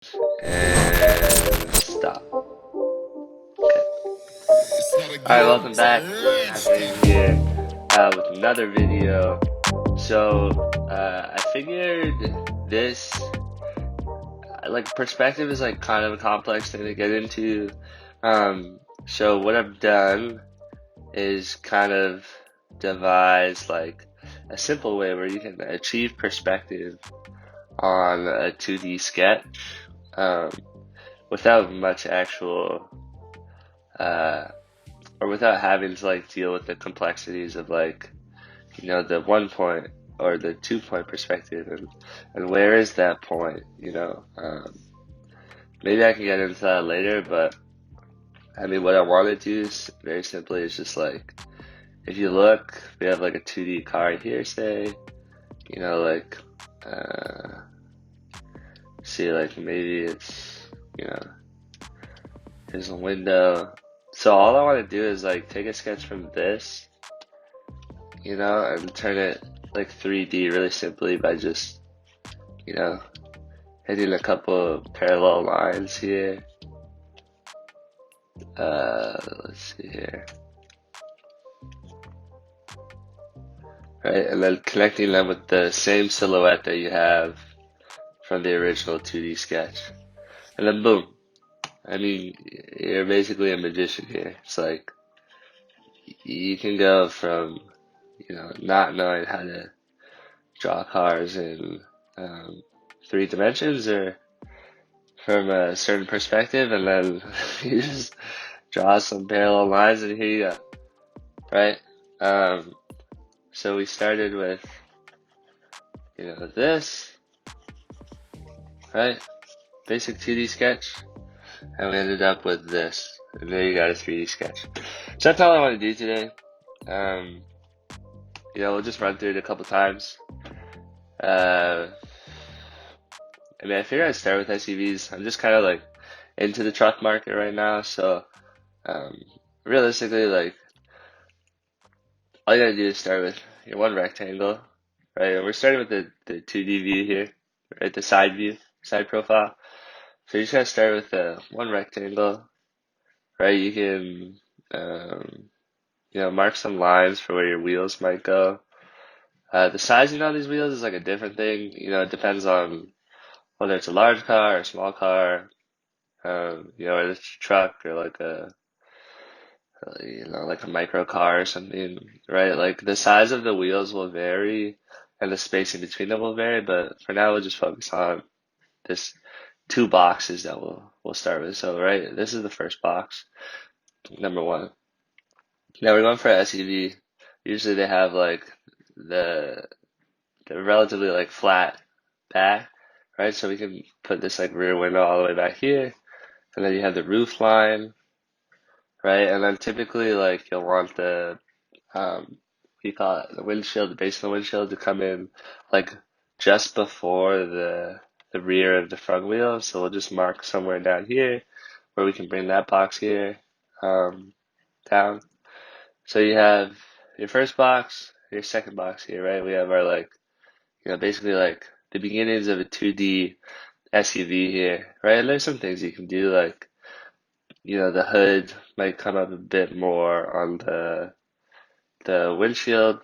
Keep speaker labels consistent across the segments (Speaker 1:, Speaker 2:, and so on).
Speaker 1: And stop. Okay. Alright, welcome back. Anthony here with another video. So, I figured this, like, perspective is like kind of a complex thing to get into. So what I've done is kind of devise like a simple way where you can achieve perspective on a 2D sketch without much actual or without having to like deal with the complexities of like the 1 point or the 2 point perspective and where is that point, maybe I can get into that later, but I mean what I want to do is very simply is just like if you look, we have like a 2D car here, say, like see, like maybe it's here's a window. So all I want to do is like take a sketch from this, and turn it like 3D really simply by just, hitting a couple of parallel lines here. Let's see here. Right, and then connecting them with the same silhouette that you have from the original 2D sketch. And then boom. I mean, you're basically a magician here. It's like, you can go from, not knowing how to draw cars in 3 dimensions or from a certain perspective, and then you just draw some parallel lines and here you go, right? So we started with, this, right? Basic 2D sketch, and we ended up with this, and there you got a 3D sketch. So that's all I want to do today. We'll just run through it a couple times. I figured I'd start with SUVs. I'm just kind of like into the truck market right now, so realistically, like, all you gotta do is start with your one rectangle, right? And we're starting with the 2D view here, right? The side view, side profile. So you just gotta start with one rectangle, right? You can, mark some lines for where your wheels might go. The sizing on these wheels is like a different thing. It depends on whether it's a large car or a small car, whether it's a truck or like like a micro car or something, right? Like the size of the wheels will vary and the spacing between them will vary, but for now we'll just focus on this 2 boxes that we'll start with. So, right, this is the first box, number one. Now we're going for an SUV. Usually they have like the relatively like flat back, right? So we can put this like rear window all the way back here, and then you have the roof line, right? And then typically like you'll want the you call it the windshield, the base of the windshield to come in like just before the rear of the front wheel. So we'll just mark somewhere down here where we can bring that box here down. So you have your first box, your second box here, right? We have our like basically like the beginnings of a 2D SUV here, right? And there's some things you can do like the hood might come up a bit more on the windshield.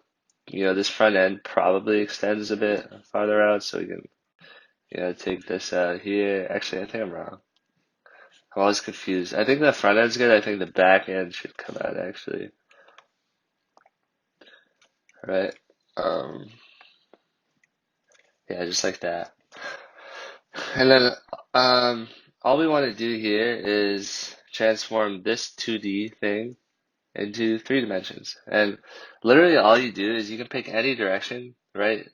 Speaker 1: This front end probably extends a bit farther out, so we can, take this out here. Actually, I think I'm wrong. I'm always confused. I think the front end's good. I think the back end should come out actually. Right? Um, yeah, just like that. And then, all we want to do here is transform this 2D thing into 3 dimensions. And literally all you do is you can pick any direction, right?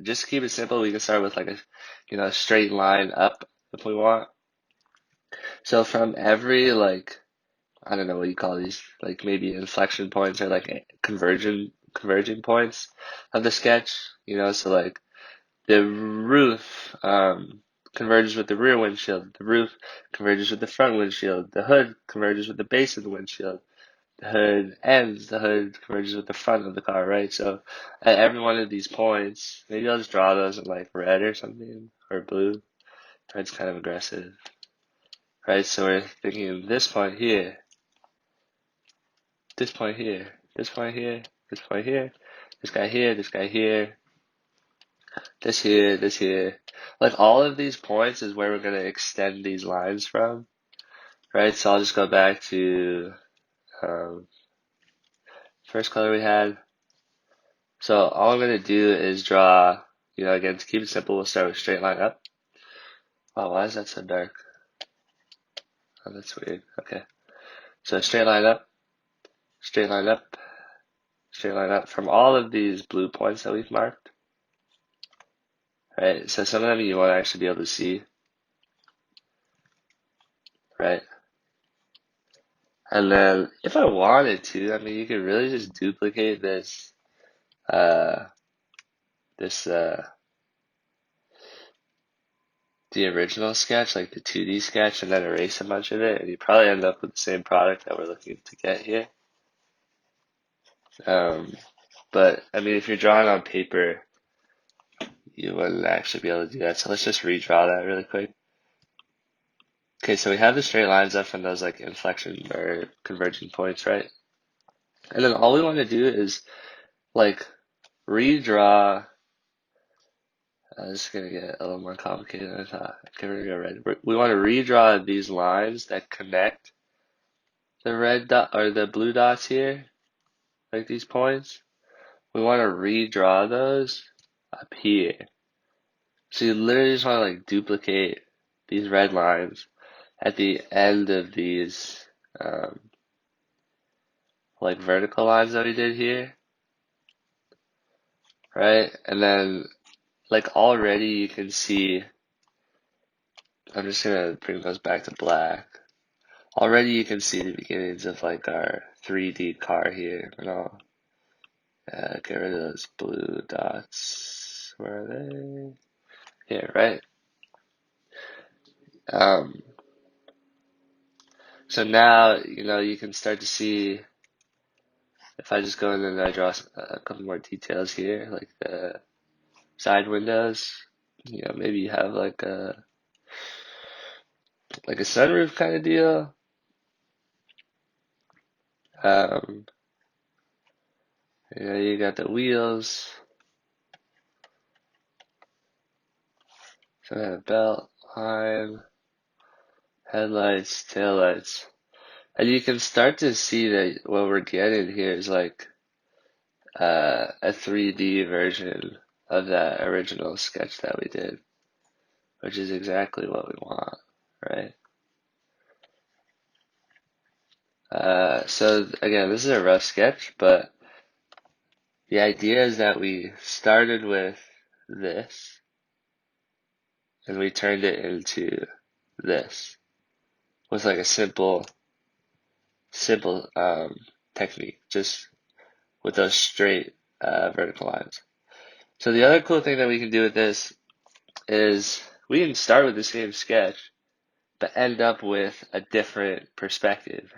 Speaker 1: Just keep it simple. We can start with like a straight line up if we want. So from every like, I don't know what you call these, like maybe inflection points or like converging points of the sketch, so like the roof, converges with the rear windshield, the roof converges with the front windshield, the hood converges with the base of the windshield, the hood converges with the front of the car, right? So at every one of these points, maybe I'll just draw those in like red or something or blue Red's kind of aggressive, right? So we're thinking this point here, this point here, this point here, this point here, this guy here, this guy here, this here, this here. Like all of these points is where we're going to extend these lines from, right? So I'll just go back to first color we had. So all I'm going to do is draw, again, to keep it simple, we'll start with straight line up. Wow, why is that so dark? Oh, that's weird. Okay. So straight line up, straight line up, straight line up from all of these blue points that we've marked. Right? So some of them you want to actually be able to see. Right? And then if I wanted to, I mean, you could really just duplicate this, uh, the original sketch, like the 2D sketch, and then erase a bunch of it, and you probably end up with the same product that we're looking to get here. But I mean, if you're drawing on paper, you wouldn't actually be able to do that. So let's just redraw that really quick. Okay, so we have the straight lines up from those like inflection or converging points, right? And then all we want to do is like redraw. This is gonna get a little more complicated than I thought. Okay, we're gonna go red. We want to redraw these lines that connect the red dot or the blue dots here, like these points. We want to redraw those up here. So you literally just want to like duplicate these red lines at the end of these like vertical lines that we did here, right? And then like already you can see, I'm just gonna bring those back to black. Already you can see the beginnings of like our 3D car here. And I'll get rid of those blue dots. Where are they? Here, right? So now, you can start to see, if I just go in and I draw a couple more details here, like the side windows, maybe you have like a sunroof kind of deal. You got the wheels, some kind of belt line, headlights, taillights. And you can start to see that what we're getting here is like a 3D version of that original sketch that we did, which is exactly what we want, right? So again, this is a rough sketch, but the idea is that we started with this and we turned it into this with like a simple technique, just with those straight vertical lines. So the other cool thing that we can do with this is we can start with the same sketch, but end up with a different perspective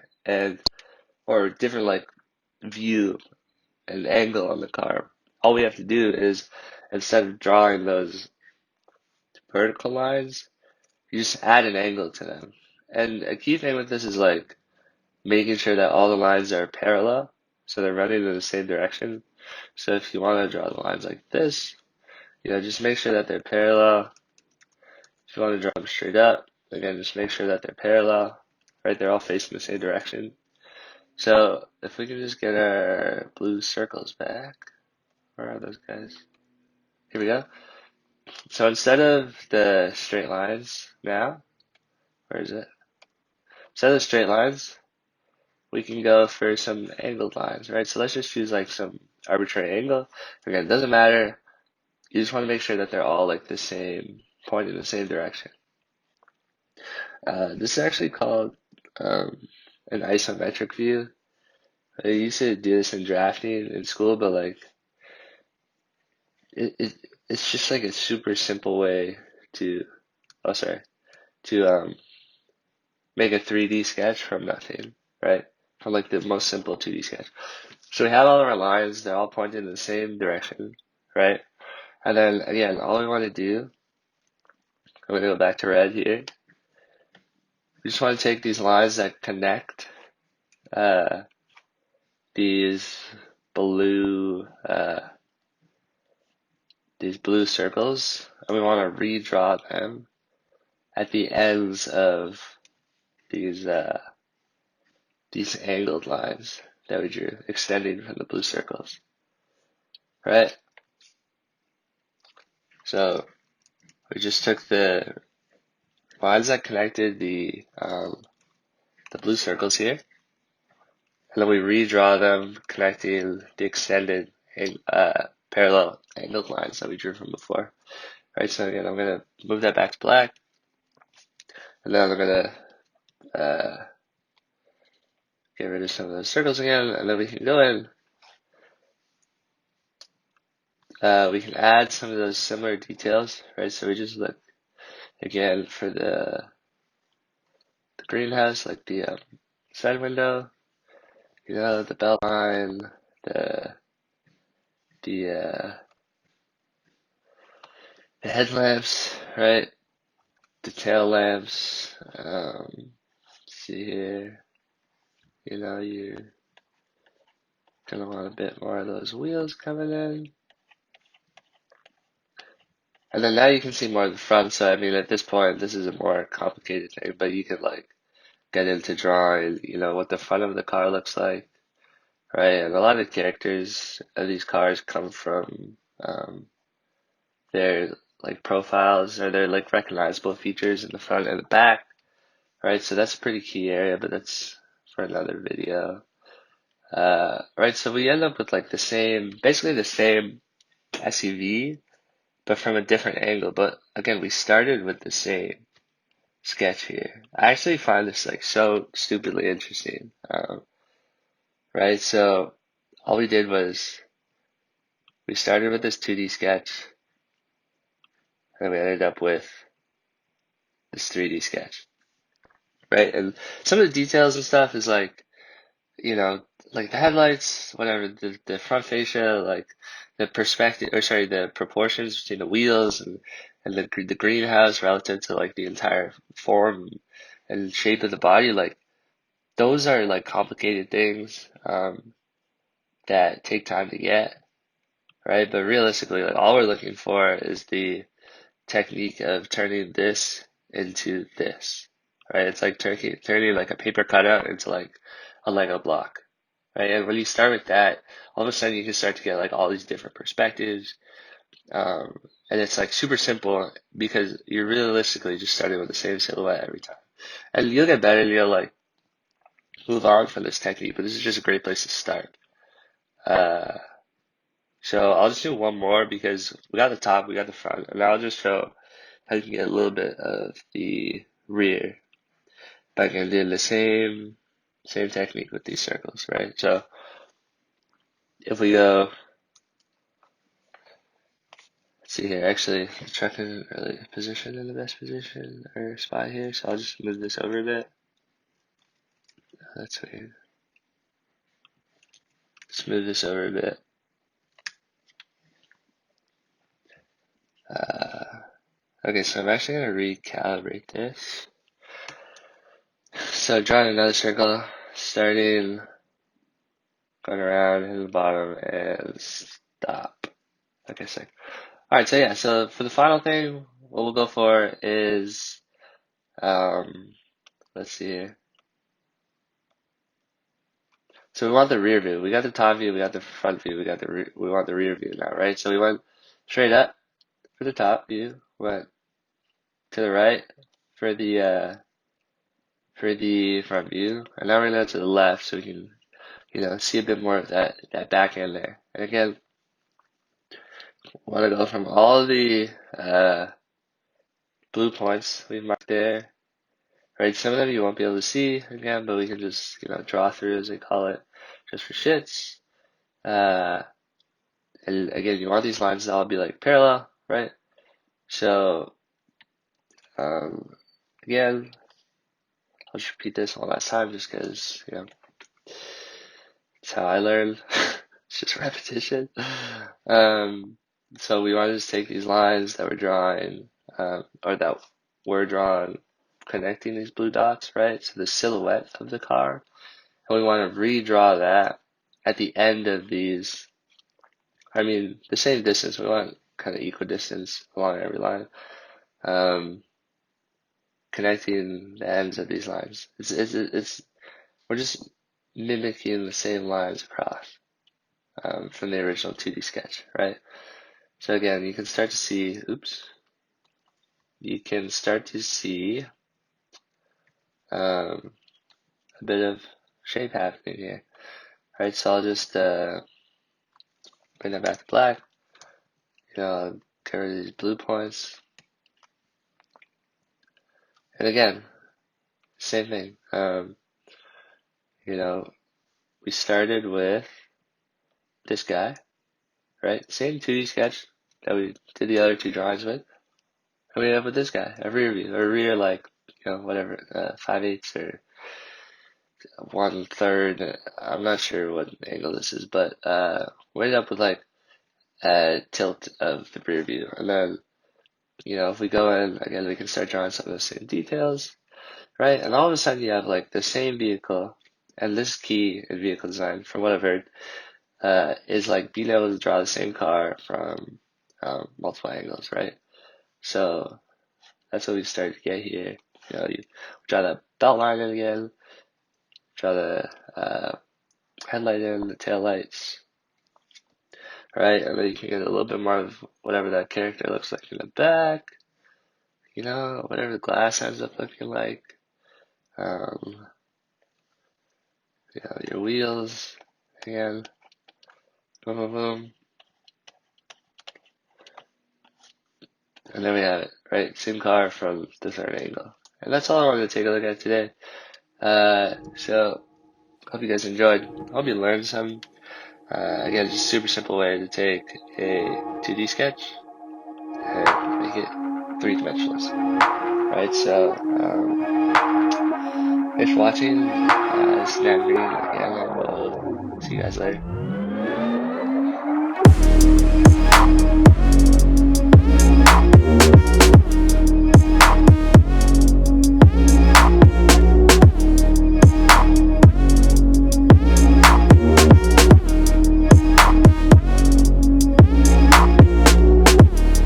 Speaker 1: or different like view and angle on the car. All we have to do is, instead of drawing those vertical lines, you just add an angle to them. And a key thing with this is like making sure that all the lines are parallel, so they're running in the same direction. So if you want to draw the lines like this, just make sure that they're parallel. If you want to draw them straight up, again, just make sure that they're parallel, right? They're all facing the same direction. So if we can just get our blue circles back, where are those guys? Here we go. So instead of the straight lines now, where is it? Instead of the straight lines, we can go for some angled lines, right? So let's just choose like some arbitrary angle. Again, it doesn't matter. You just want to make sure that they're all like the same, point in the same direction. This is actually called an isometric view. I used to do this in drafting in school, but like it's just like a super simple way to make a 3D sketch from nothing, right? From like the most simple 2D sketch. So we have all of our lines, they're all pointing in the same direction, right? And then again, all we want to do I'm gonna go back to red here. We just want to take these lines that connect these blue circles, and we want to redraw them at the ends of these angled lines that we drew, extending from the blue circles, right? So we just took the lines that connected the blue circles here, and then we redraw them connecting the extended parallel angled lines that we drew from before. Right, so again, I'm going to move that back to black, and then I'm going to get rid of some of those circles again, and then we can go in. We can add some of those similar details, right? So we just look again for the greenhouse, like the side window, the belt line, the headlamps, right? The tail lamps. See here, you're gonna want a bit more of those wheels coming in. And then now you can see more of the front. So I mean, at this point, this is a more complicated thing, but you can like get into drawing, what the front of the car looks like, right? And a lot of characters of these cars come from their like profiles or their like recognizable features in the front and the back, right? So that's a pretty key area, but that's for another video. Right, so we end up with like basically the same SUV, but from a different angle. But again, we started with the same sketch here. I actually find this like so stupidly interesting. Right, so all we did was we started with this 2D sketch, and we ended up with this 3D sketch. Right, and some of the details and stuff is like, like the headlights, whatever, the front fascia, like the perspective, or sorry, the proportions between the wheels and the greenhouse relative to like the entire form and shape of the body, like those are like complicated things that take time to get, right? But realistically, like all we're looking for is the technique of turning this into this, right? It's like turning like a paper cutout into like a Lego block, right? And when you start with that, all of a sudden you can start to get like all these different perspectives. And it's like super simple because you're realistically just starting with the same silhouette every time. And you'll get better and you'll like move on from this technique, but this is just a great place to start. So I'll just do one more because we got the top, we got the front, and I'll just show how you can get a little bit of the rear by again doing the same technique with these circles, right? So if we go, let's see here, actually the truck isn't really positioned in the best position or spot here, so I'll just move this over a bit. That's weird. Just move this over a bit. Okay, so I'm actually going to recalibrate this. So drawing another circle, starting, going around, hit the bottom, and stop. Okay, sick. Alright, so yeah, so for the final thing, what we'll go for is, let's see here. So we want the rear view. We got the top view, we got the front view, we want the rear view now, right? So we went straight up for the top view, went to the right for the front view, and now we're gonna go to the left so we can, see a bit more of that back end there. And again, want to go from all the blue points we marked there, right? Some of them you won't be able to see again, but we can just, draw through as they call it, just for shits. And again, you want these lines to all be like parallel, right? So, again, I'll just repeat this one last time just because, it's how I learn. It's just repetition. So we want to just take these lines that we're drawing, or that were drawn connecting these blue dots, right? So the silhouette of the car. And we want to redraw that at the end of these. I mean, the same distance. We want kind of equidistance along every line. Connecting the ends of these lines. We're just mimicking the same lines across from the original 2D sketch, right? So again, you can start to see, you can start to see a bit of shape happening here, right? So I'll just bring that back to black, get rid of these blue points, and again, same thing. We started with this guy, right? Same 2D sketch that we did the other two drawings with. And we end up with this guy, a rear view, or rear like, whatever, 5/8 or 1/3. I'm not sure what angle this is, but we end up with like a tilt of the rear view. And then, if we go in, again, we can start drawing some of the same details, right? And all of a sudden you have like the same vehicle, and this key in vehicle design, from what I've heard, is like being able to draw the same car from multiple angles, right? So that's what we start to get here. You draw the belt line in again, draw the headlight in, the tail lights, right? And then you can get a little bit more of whatever that character looks like in the back, whatever the glass ends up looking like. Your wheels, again, boom, boom, boom. And there we have it, right? Same car from the third angle. And that's all I wanted to take a look at today. So, hope you guys enjoyed. Hope you learned some. Again, just a super simple way to take a 2D sketch and make it three-dimensional. Right, so thanks for watching. This is Nat Green again, and we'll see you guys later.